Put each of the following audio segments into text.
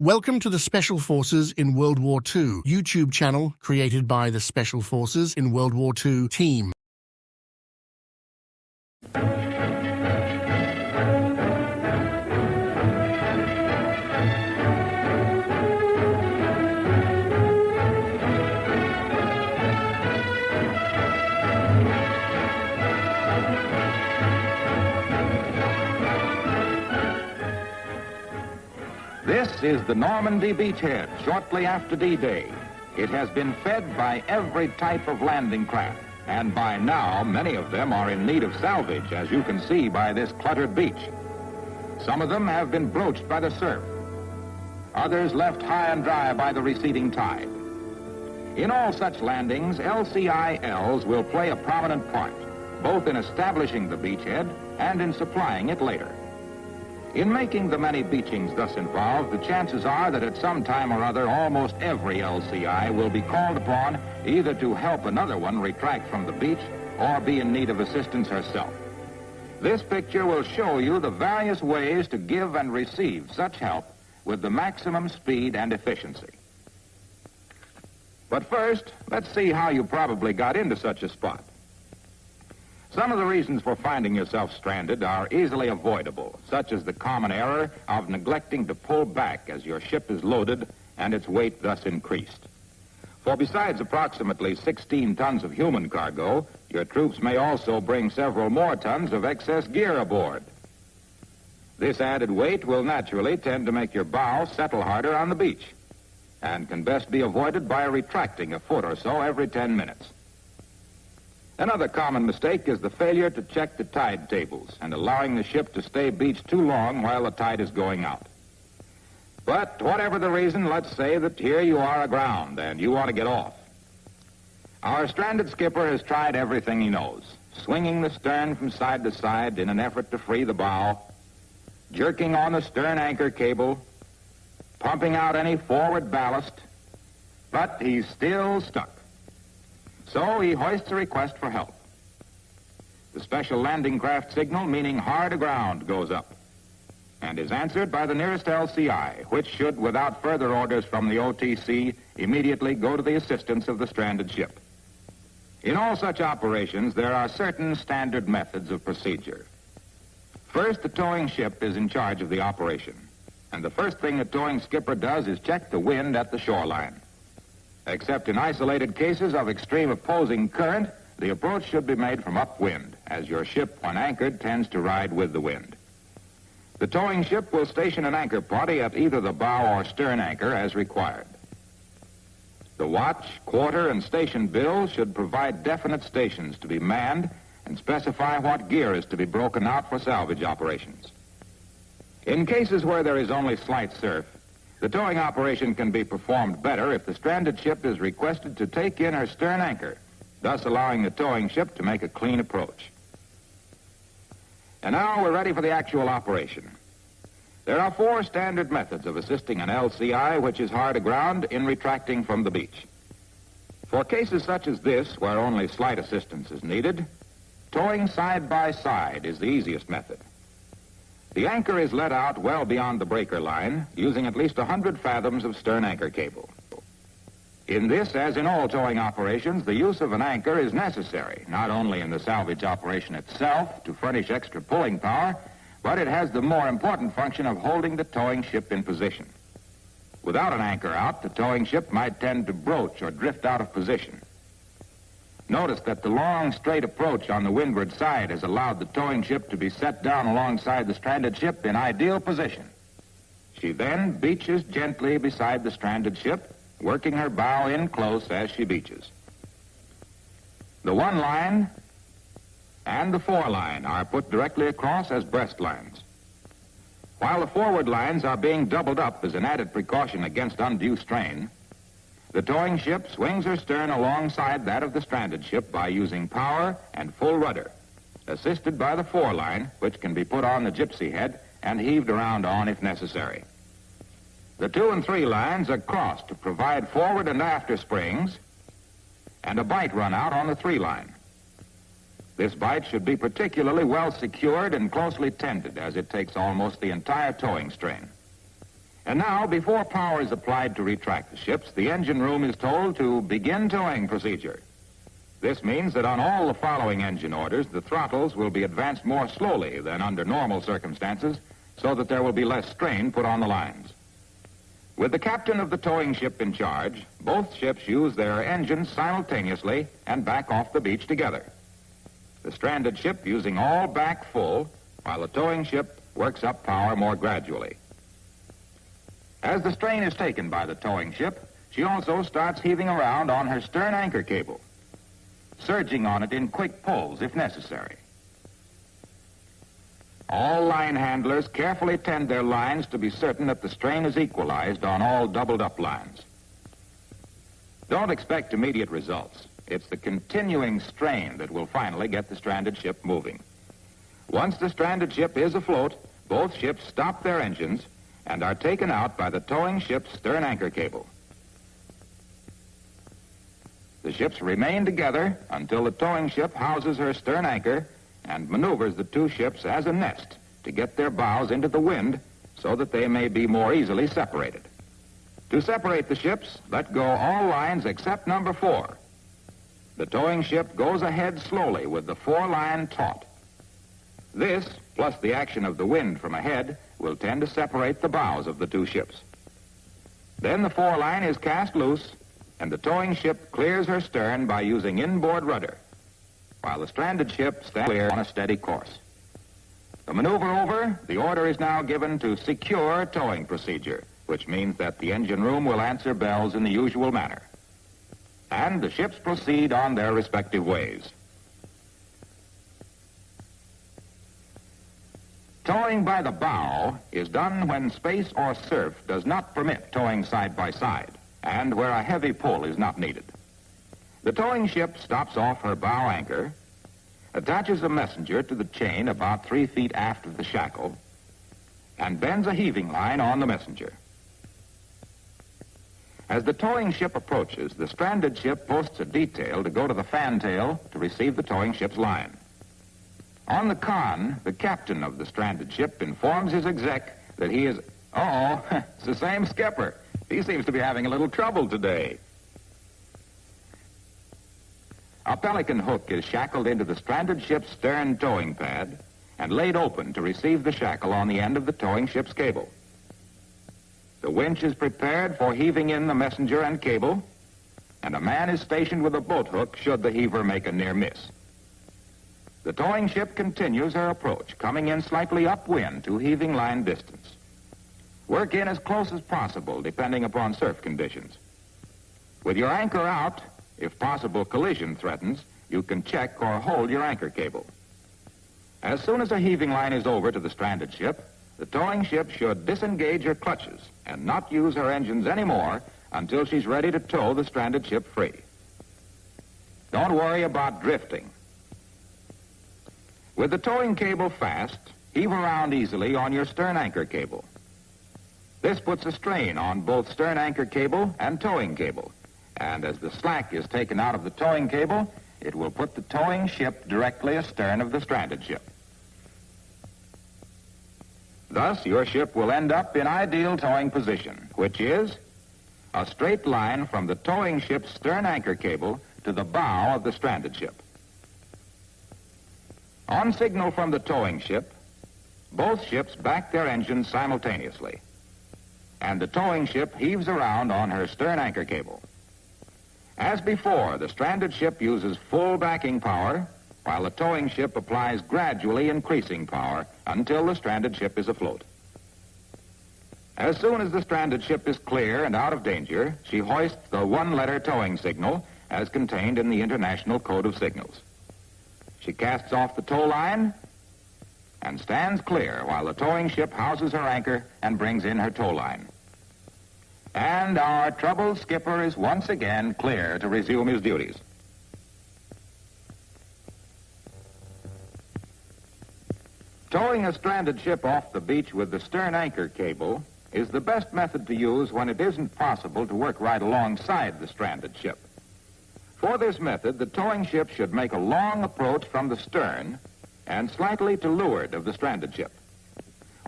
Welcome to the Special Forces in World War II YouTube channel created by the Special Forces in World War II team. This is the Normandy beachhead shortly after D-Day. It has been fed by every type of landing craft, and by now many of them are in need of salvage, as you can see by this cluttered beach. Some of them have been broached by the surf, others left high and dry by the receding tide. In all such landings, LCIs will play a prominent part, both in establishing the beachhead and in supplying it later. In making the many beachings thus involved, the chances are that at some time or other, almost every LCI will be called upon either to help another one retract from the beach or be in need of assistance herself. This picture will show you the various ways to give and receive such help with the maximum speed and efficiency. But first, let's see how you probably got into such a spot. Some of the reasons for finding yourself stranded are easily avoidable, such as the common error of neglecting to pull back as your ship is loaded and its weight thus increased. For besides approximately 16 tons of human cargo, your troops may also bring several more tons of excess gear aboard. This added weight will naturally tend to make your bow settle harder on the beach and can best be avoided by retracting a foot or so every 10 minutes. Another common mistake is the failure to check the tide tables and allowing the ship to stay beached too long while the tide is going out. But whatever the reason, let's say that here you are aground and you want to get off. Our stranded skipper has tried everything he knows, swinging the stern from side to side in an effort to free the bow, jerking on the stern anchor cable, pumping out any forward ballast, but he's still stuck. So he hoists a request for help. The special landing craft signal, meaning hard aground, goes up and is answered by the nearest LCI, which should, without further orders from the OTC, immediately go to the assistance of the stranded ship. In all such operations, there are certain standard methods of procedure. First, the towing ship is in charge of the operation, and the first thing the towing skipper does is check the wind at the shoreline. Except in isolated cases of extreme opposing current, the approach should be made from upwind, as your ship, when anchored, tends to ride with the wind. The towing ship will station an anchor party at either the bow or stern anchor as required. The watch, quarter, and station bills should provide definite stations to be manned and specify what gear is to be broken out for salvage operations. In cases where there is only slight surf, the towing operation can be performed better if the stranded ship is requested to take in her stern anchor, thus allowing the towing ship to make a clean approach. And now we're ready for the actual operation. There are 4 standard methods of assisting an LCI, which is hard aground, in retracting from the beach. For cases such as this, where only slight assistance is needed, towing side by side is the easiest method. The anchor is let out well beyond the breaker line, using at least 100 fathoms of stern anchor cable. In this, as in all towing operations, the use of an anchor is necessary, not only in the salvage operation itself to furnish extra pulling power, but it has the more important function of holding the towing ship in position. Without an anchor out, the towing ship might tend to broach or drift out of position. Notice that the long, straight approach on the windward side has allowed the towing ship to be set down alongside the stranded ship in ideal position. She then beaches gently beside the stranded ship, working her bow in close as she beaches. The 1 line and the 4 line are put directly across as breast lines. While the forward lines are being doubled up as an added precaution against undue strain, the towing ship swings her stern alongside that of the stranded ship by using power and full rudder, assisted by the 4 line, which can be put on the gypsy head and heaved around on if necessary. The 2 and 3 lines are crossed to provide forward and after springs and a bight run out on the 3 line. This bight should be particularly well secured and closely tended, as it takes almost the entire towing strain. And now, before power is applied to retract the ships, the engine room is told to begin towing procedure. This means that on all the following engine orders, the throttles will be advanced more slowly than under normal circumstances, so that there will be less strain put on the lines. With the captain of the towing ship in charge, both ships use their engines simultaneously and back off the beach together. The stranded ship using all back full, while the towing ship works up power more gradually. As the strain is taken by the towing ship, she also starts heaving around on her stern anchor cable, surging on it in quick pulls if necessary. All line handlers carefully tend their lines to be certain that the strain is equalized on all doubled-up lines. Don't expect immediate results. It's the continuing strain that will finally get the stranded ship moving. Once the stranded ship is afloat, both ships stop their engines and are taken out by the towing ship's stern anchor cable. The ships remain together until the towing ship houses her stern anchor and maneuvers the two ships as a nest to get their bows into the wind so that they may be more easily separated. To separate the ships, let go all lines except number 4. The towing ship goes ahead slowly with the 4-line taut. This, plus the action of the wind from ahead, will tend to separate the bows of the two ships. Then the 4-line is cast loose, and the towing ship clears her stern by using inboard rudder, while the stranded ship stands clear on a steady course. The maneuver over, the order is now given to secure towing procedure, which means that the engine room will answer bells in the usual manner. And the ships proceed on their respective ways. Towing by the bow is done when space or surf does not permit towing side by side, and where a heavy pull is not needed. The towing ship stops off her bow anchor, attaches a messenger to the chain about 3 feet aft of the shackle, and bends a heaving line on the messenger. As the towing ship approaches, the stranded ship posts a detail to go to the fantail to receive the towing ship's line. On the con, the captain of the stranded ship informs his exec that he is... Uh-oh, it's the same skipper. He seems to be having a little trouble today. A pelican hook is shackled into the stranded ship's stern towing pad and laid open to receive the shackle on the end of the towing ship's cable. The winch is prepared for heaving in the messenger and cable, and a man is stationed with a boat hook should the heaver make a near miss. The towing ship continues her approach, coming in slightly upwind to heaving line distance. Work in as close as possible, depending upon surf conditions. With your anchor out, if possible collision threatens, you can check or hold your anchor cable. As soon as a heaving line is over to the stranded ship, the towing ship should disengage her clutches and not use her engines anymore until she's ready to tow the stranded ship free. Don't worry about drifting. With the towing cable fast, heave around easily on your stern anchor cable. This puts a strain on both stern anchor cable and towing cable, and as the slack is taken out of the towing cable, it will put the towing ship directly astern of the stranded ship. Thus, your ship will end up in ideal towing position, which is a straight line from the towing ship's stern anchor cable to the bow of the stranded ship. On signal from the towing ship, both ships back their engines simultaneously, and the towing ship heaves around on her stern anchor cable. As before, the stranded ship uses full backing power, while the towing ship applies gradually increasing power until the stranded ship is afloat. As soon as the stranded ship is clear and out of danger, she hoists the 1-letter towing signal as contained in the International Code of Signals. She casts off the tow line and stands clear while the towing ship houses her anchor and brings in her tow line. And our troubled skipper is once again clear to resume his duties. Towing a stranded ship off the beach with the stern anchor cable is the best method to use when it isn't possible to work right alongside the stranded ship. For this method, the towing ship should make a long approach from the stern and slightly to leeward of the stranded ship.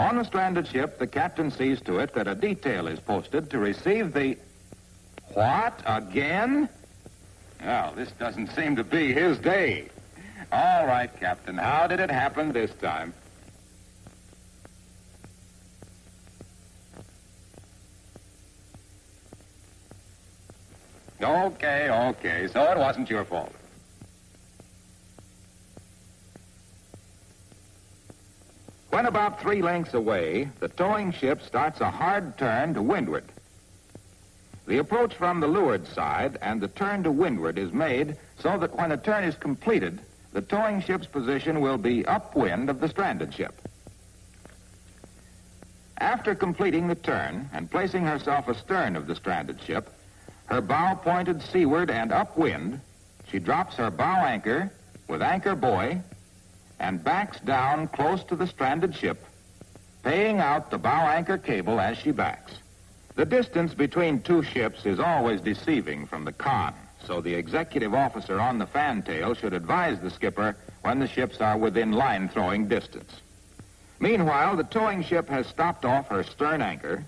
On the stranded ship, the captain sees to it that a detail is posted to receive the... What? Again? Well, this doesn't seem to be his day. All right, Captain, how did it happen this time? Okay, so it wasn't your fault. When about 3 lengths away, the towing ship starts a hard turn to windward. The approach from the leeward side and the turn to windward is made so that when a turn is completed, the towing ship's position will be upwind of the stranded ship. After completing the turn and placing herself astern of the stranded ship, her bow pointed seaward and upwind, she drops her bow anchor with anchor buoy and backs down close to the stranded ship, paying out the bow anchor cable as she backs. The distance between 2 ships is always deceiving from the con, so the executive officer on the fantail should advise the skipper when the ships are within line-throwing distance. Meanwhile, the towing ship has stopped off her stern anchor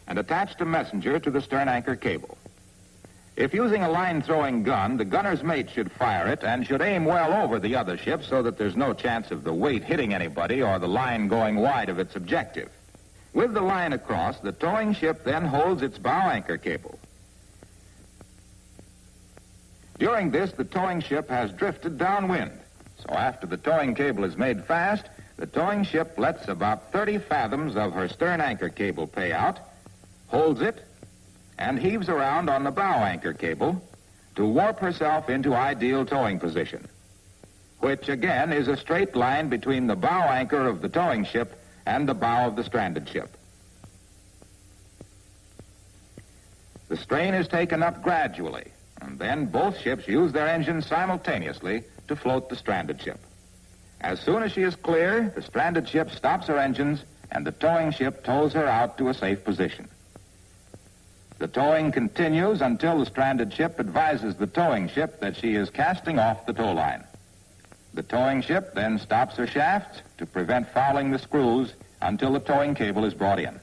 and attached a messenger to the stern anchor cable. If using a line-throwing gun, the gunner's mate should fire it and should aim well over the other ship so that there's no chance of the weight hitting anybody or the line going wide of its objective. With the line across, the towing ship then holds its bow anchor cable. During this, the towing ship has drifted downwind. So after the towing cable is made fast, the towing ship lets about 30 fathoms of her stern anchor cable pay out, holds it, and heaves around on the bow anchor cable to warp herself into ideal towing position, which again is a straight line between the bow anchor of the towing ship and the bow of the stranded ship. The strain is taken up gradually, and then both ships use their engines simultaneously to float the stranded ship. As soon as she is clear, the stranded ship stops her engines and the towing ship tows her out to a safe position. The towing continues until the stranded ship advises the towing ship that she is casting off the tow line. The towing ship then stops her shafts to prevent fouling the screws until the towing cable is brought in.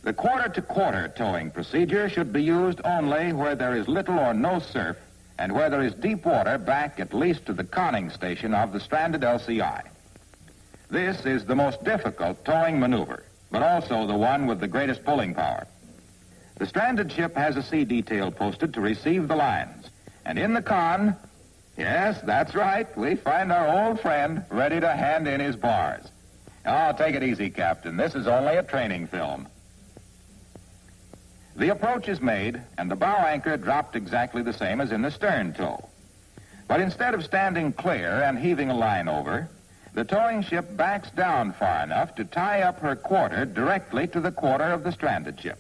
The quarter-to-quarter towing procedure should be used only where there is little or no surf and where there is deep water back at least to the conning station of the stranded LCI. This is the most difficult towing maneuver, but also the one with the greatest pulling power. The stranded ship has a sea detail posted to receive the lines. And in the con, yes, that's right, we find our old friend ready to hand in his bars. Oh, take it easy, Captain. This is only a training film. The approach is made, and the bow anchor dropped exactly the same as in the stern tow. But instead of standing clear and heaving a line over, the towing ship backs down far enough to tie up her quarter directly to the quarter of the stranded ship.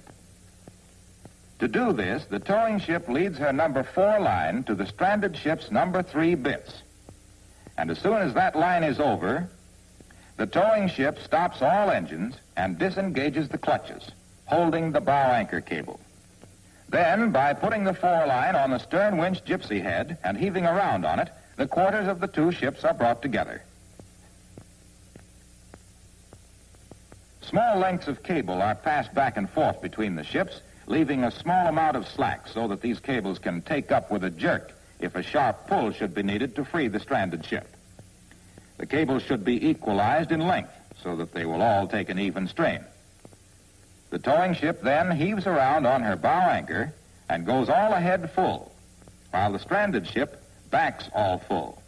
To do this, the towing ship leads her number 4 line to the stranded ship's number 3 bits. And as soon as that line is over, the towing ship stops all engines and disengages the clutches, holding the bow anchor cable. Then, by putting the 4 line on the stern winch gypsy head and heaving around on it, the quarters of the 2 ships are brought together. Small lengths of cable are passed back and forth between the ships, leaving a small amount of slack so that these cables can take up with a jerk if a sharp pull should be needed to free the stranded ship. The cables should be equalized in length so that they will all take an even strain. The towing ship then heaves around on her bow anchor and goes all ahead full, while the stranded ship backs all full.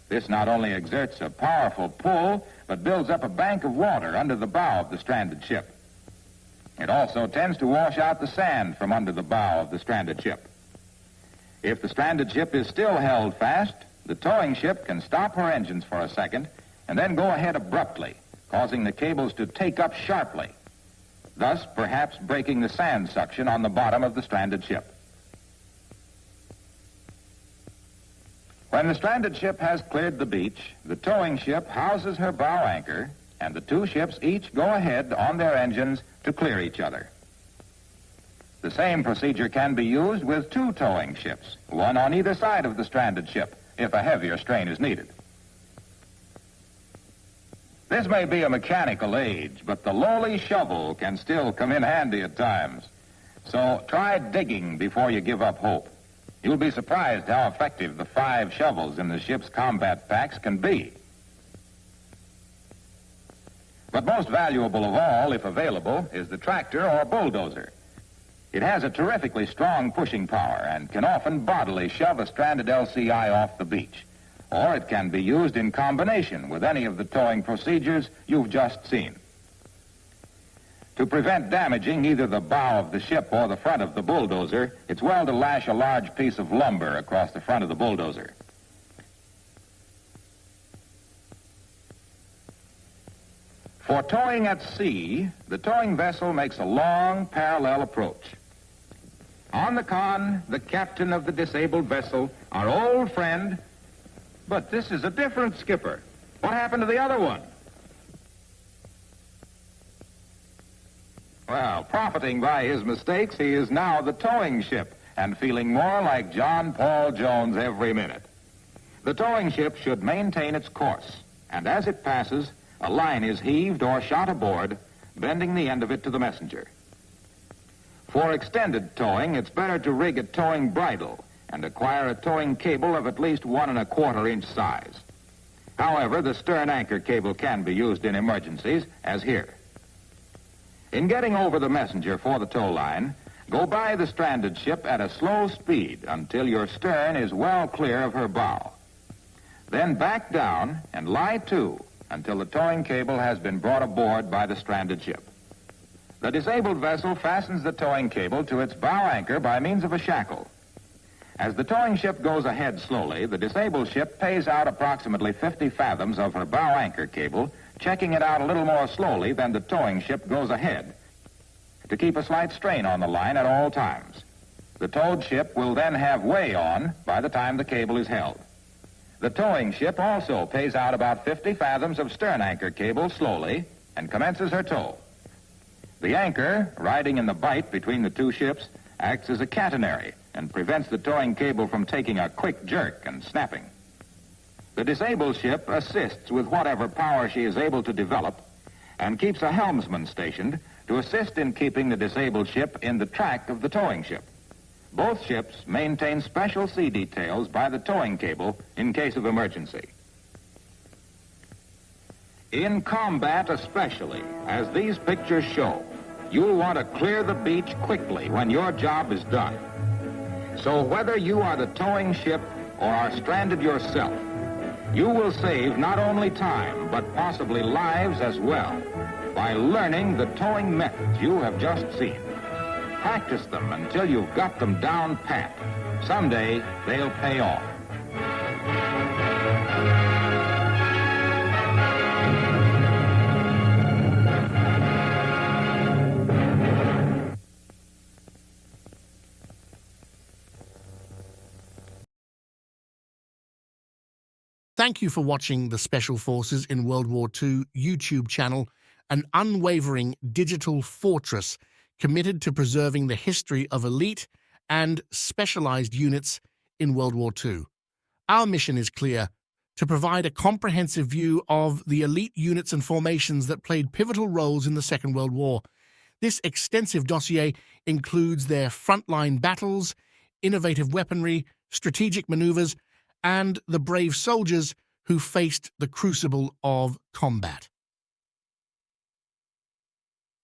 This not only exerts a powerful pull, but builds up a bank of water under the bow of the stranded ship. It also tends to wash out the sand from under the bow of the stranded ship. If the stranded ship is still held fast, the towing ship can stop her engines for a second and then go ahead abruptly, causing the cables to take up sharply, thus perhaps breaking the sand suction on the bottom of the stranded ship. When the stranded ship has cleared the beach, the towing ship houses her bow anchor, and the 2 ships each go ahead on their engines to clear each other. The same procedure can be used with 2 towing ships, one on either side of the stranded ship, if a heavier strain is needed. This may be a mechanical age, but the lowly shovel can still come in handy at times. So try digging before you give up hope. You'll be surprised how effective the 5 shovels in the ship's combat packs can be. But most valuable of all, if available, is the tractor or bulldozer. It has a terrifically strong pushing power and can often bodily shove a stranded LCI off the beach. Or it can be used in combination with any of the towing procedures you've just seen. To prevent damaging either the bow of the ship or the front of the bulldozer, it's well to lash a large piece of lumber across the front of the bulldozer. For towing at sea, the towing vessel makes a long, parallel approach. On the con, the captain of the disabled vessel, our old friend. But this is a different skipper. What happened to the other one? Well, profiting by his mistakes, he is now the towing ship and feeling more like John Paul Jones every minute. The towing ship should maintain its course, and as it passes, a line is heaved or shot aboard, bending the end of it to the messenger. For extended towing, it's better to rig a towing bridle and acquire a towing cable of at least 1 1/4 inch size. However, the stern anchor cable can be used in emergencies, as here. In getting over the messenger for the tow line, go by the stranded ship at a slow speed until your stern is well clear of her bow. Then back down and lie to until the towing cable has been brought aboard by the stranded ship. The disabled vessel fastens the towing cable to its bow anchor by means of a shackle. As the towing ship goes ahead slowly, the disabled ship pays out approximately 50 fathoms of her bow anchor cable, checking it out a little more slowly than the towing ship goes ahead, to keep a slight strain on the line at all times. The towed ship will then have way on by the time the cable is held. The towing ship also pays out about 50 fathoms of stern anchor cable slowly and commences her tow. The anchor, riding in the bight between the two ships, acts as a catenary and prevents the towing cable from taking a quick jerk and snapping. The disabled ship assists with whatever power she is able to develop and keeps a helmsman stationed to assist in keeping the disabled ship in the track of the towing ship. Both ships maintain special sea details by the towing cable in case of emergency. In combat especially, as these pictures show, you'll want to clear the beach quickly when your job is done. So whether you are the towing ship or are stranded yourself, you will save not only time, but possibly lives as well by learning the towing methods you have just seen. Practice them until you've got them down pat. Someday, they'll pay off. Thank you for watching the Special Forces in World War II YouTube channel, an unwavering digital fortress committed to preserving the history of elite and specialized units in World War II. Our mission is clear: to provide a comprehensive view of the elite units and formations that played pivotal roles in the Second World War. This extensive dossier includes their frontline battles, innovative weaponry, strategic maneuvers, and the brave soldiers who faced the crucible of combat.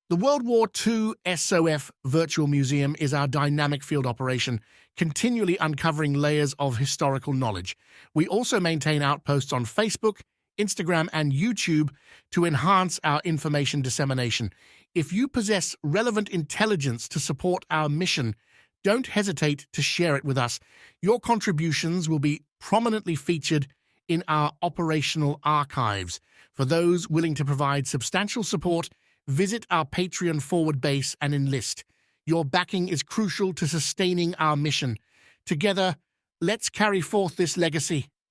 The World War II SOF Virtual Museum is our dynamic field operation, continually uncovering layers of historical knowledge. We also maintain outposts on Facebook, Instagram, and YouTube to enhance our information dissemination. If you possess relevant intelligence to support our mission, don't hesitate to share it with us. Your contributions will be prominently featured in our operational archives. For those willing to provide substantial support, visit our Patreon forward base and enlist. Your backing is crucial to sustaining our mission. Together, let's carry forth this legacy.